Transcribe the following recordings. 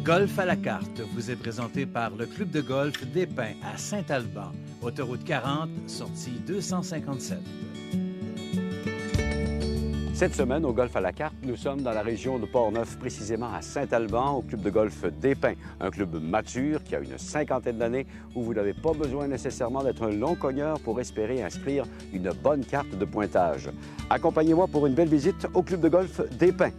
Golf à la carte vous est présenté par le Club de golf des Pins à Saint-Alban, autoroute 40, sortie 257. Cette semaine, au Golf à la carte, nous sommes dans la région de Portneuf, précisément à Saint-Alban, au Club de golf des Pins, un club mature qui a une cinquantaine d'années où vous n'avez pas besoin nécessairement d'être un long cogneur pour espérer inscrire une bonne carte de pointage. Accompagnez-moi pour une belle visite au Club de golf des Pins.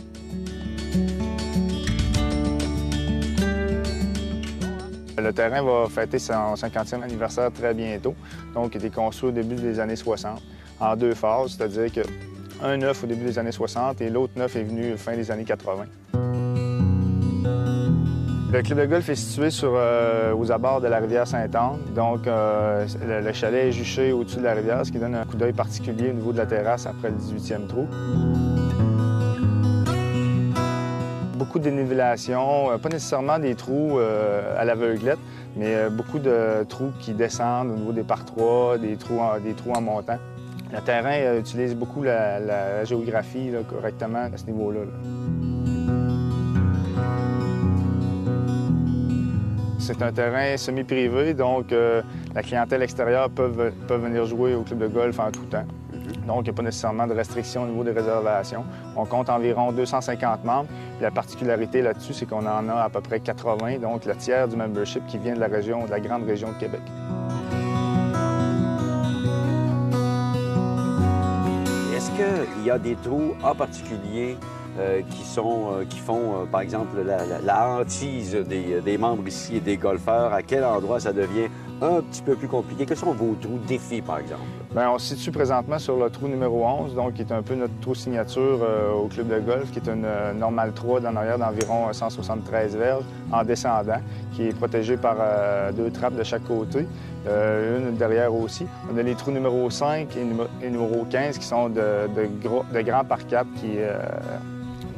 Le terrain va fêter son 50e anniversaire très bientôt. Donc, il a été construit au début des années 60, en deux phases, c'est-à-dire qu'un neuf au début des années 60 et l'autre neuf est venu fin des années 80. Le club de golf est situé aux abords de la rivière Sainte-Anne. Donc, le chalet est juché au-dessus de la rivière, ce qui donne un coup d'œil particulier au niveau de la terrasse après le 18e trou. Beaucoup de dénivellation, pas nécessairement des trous à l'aveuglette, mais beaucoup de trous qui descendent au niveau des par-3, des trous en montant. Le terrain utilise beaucoup la géographie là, correctement à ce niveau-là. C'est un terrain semi-privé, donc la clientèle extérieure peut venir jouer au club de golf en tout temps. Donc, il n'y a pas nécessairement de restrictions au niveau des réservations. On compte environ 250 membres. Puis la particularité là-dessus, c'est qu'on en a à peu près 80, donc le tiers du membership qui vient de la grande région de Québec. Est-ce qu'il y a des trous en particulier qui font, par exemple, la hantise des membres ici et des golfeurs? À quel endroit ça devient un petit peu plus compliqué? Quels sont vos trous défis, par exemple? Bien, on se situe présentement sur le trou numéro 11, donc qui est un peu notre trou signature au club de golf, qui est une normale 3 en arrière d'environ 173 verges en descendant, qui est protégé par deux trappes de chaque côté, une derrière aussi. On a les trous numéro 5 et numéro 15 qui sont de grands par cap qui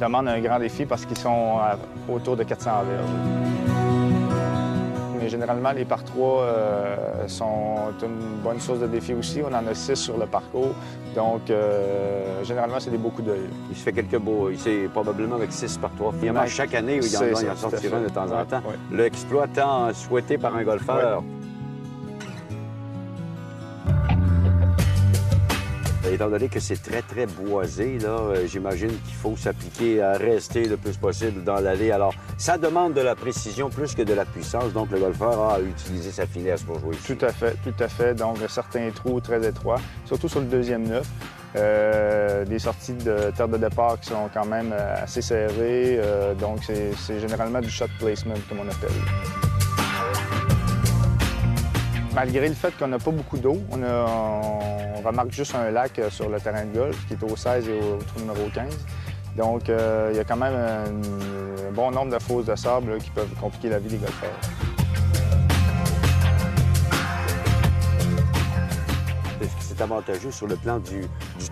demandent un grand défi parce qu'ils sont autour de 400 verges. Mais généralement, les par 3 sont une bonne source de défi aussi. On en a 6 sur le parcours. Donc, généralement, c'est des beaux coups d'œil. Il se fait quelques beaux... C'est probablement avec 6 par 3. Finalement, chaque année, il en sortira de temps en temps. Ouais. L'exploit tant souhaité par un golfeur. Ouais. Étant donné que c'est très, très boisé, j'imagine qu'il faut s'appliquer à rester le plus possible dans l'allée. Alors, ça demande de la précision plus que de la puissance. Donc, le golfeur a utilisé sa finesse pour jouer ici. Tout à fait, tout à fait. Donc, certains trous très étroits, surtout sur le deuxième neuf. Des sorties de terre de départ qui sont quand même assez serrées. Donc, c'est généralement du shot placement, comme on appelle. Malgré le fait qu'on n'a pas beaucoup d'eau, on remarque juste un lac sur le terrain de golf qui est au 16 et au trou numéro 15. Donc, il y a quand même un bon nombre de fosses de sable là, qui peuvent compliquer la vie des golfeurs. Est-ce que c'est avantageux sur le plan du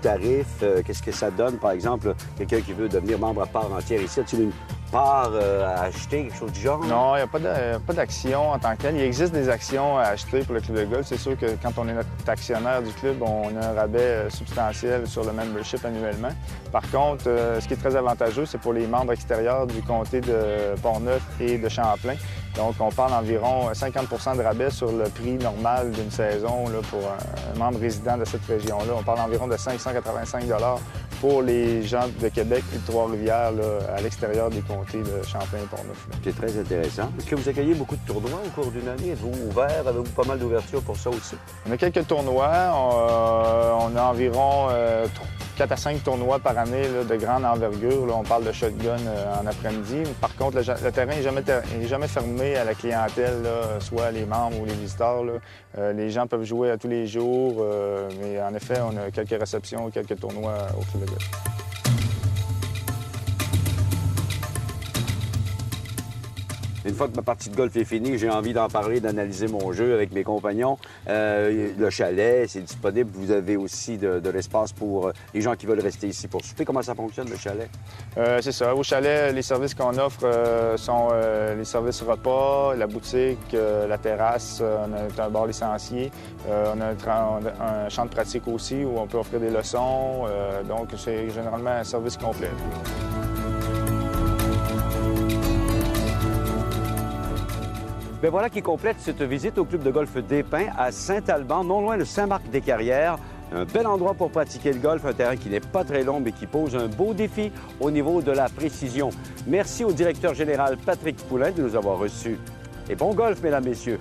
tarif? Qu'est-ce que ça donne, par exemple, quelqu'un qui veut devenir membre à part entière ici? A-t-il une part à acheter, quelque chose du genre? Non, il n'y a pas d'action en tant que telle. Il existe des actions à acheter pour le club de golf. C'est sûr que quand on est notre actionnaire du club, on a un rabais substantiel sur le membership annuellement. Par contre, ce qui est très avantageux, c'est pour les membres extérieurs du comté de Portneuf et de Champlain. Donc, on parle d'environ 50 de rabais sur le prix normal d'une saison là, pour un membre résident de cette région-là. On parle d'environ de 585 pour les gens de Québec et de Trois-Rivières à l'extérieur des comtés de Champlain et Portneuf. C'est très intéressant. Est-ce que vous accueillez beaucoup de tournois au cours d'une année? Êtes-vous ouvert? Avez-vous pas mal d'ouverture pour ça aussi? On a quelques tournois. On a environ 4 à 5 tournois par année là, de grande envergure. Là, on parle de shotgun en après-midi. Par contre, le terrain n'est jamais fermé à la clientèle, là, soit les membres ou les visiteurs. Là. Les gens peuvent jouer à tous les jours, mais en effet, on a quelques réceptions, quelques tournois au club de golf. Une fois que ma partie de golf est finie, j'ai envie d'en parler, d'analyser mon jeu avec mes compagnons. Le chalet, c'est disponible. Vous avez aussi de l'espace pour les gens qui veulent rester ici pour souper. Comment ça fonctionne, le chalet? C'est ça. Au chalet, les services qu'on offre sont les services repas, la boutique, la terrasse. On a un bar licencié. On a un champ de pratique aussi où on peut offrir des leçons. Donc, c'est généralement un service complet. Bien voilà qui complète cette visite au club de golf des Pins à Saint-Alban, non loin de Saint-Marc-des-Carrières. Un bel endroit pour pratiquer le golf, un terrain qui n'est pas très long mais qui pose un beau défi au niveau de la précision. Merci au directeur général Patrick Poulin de nous avoir reçus. Et bon golf, mesdames, messieurs.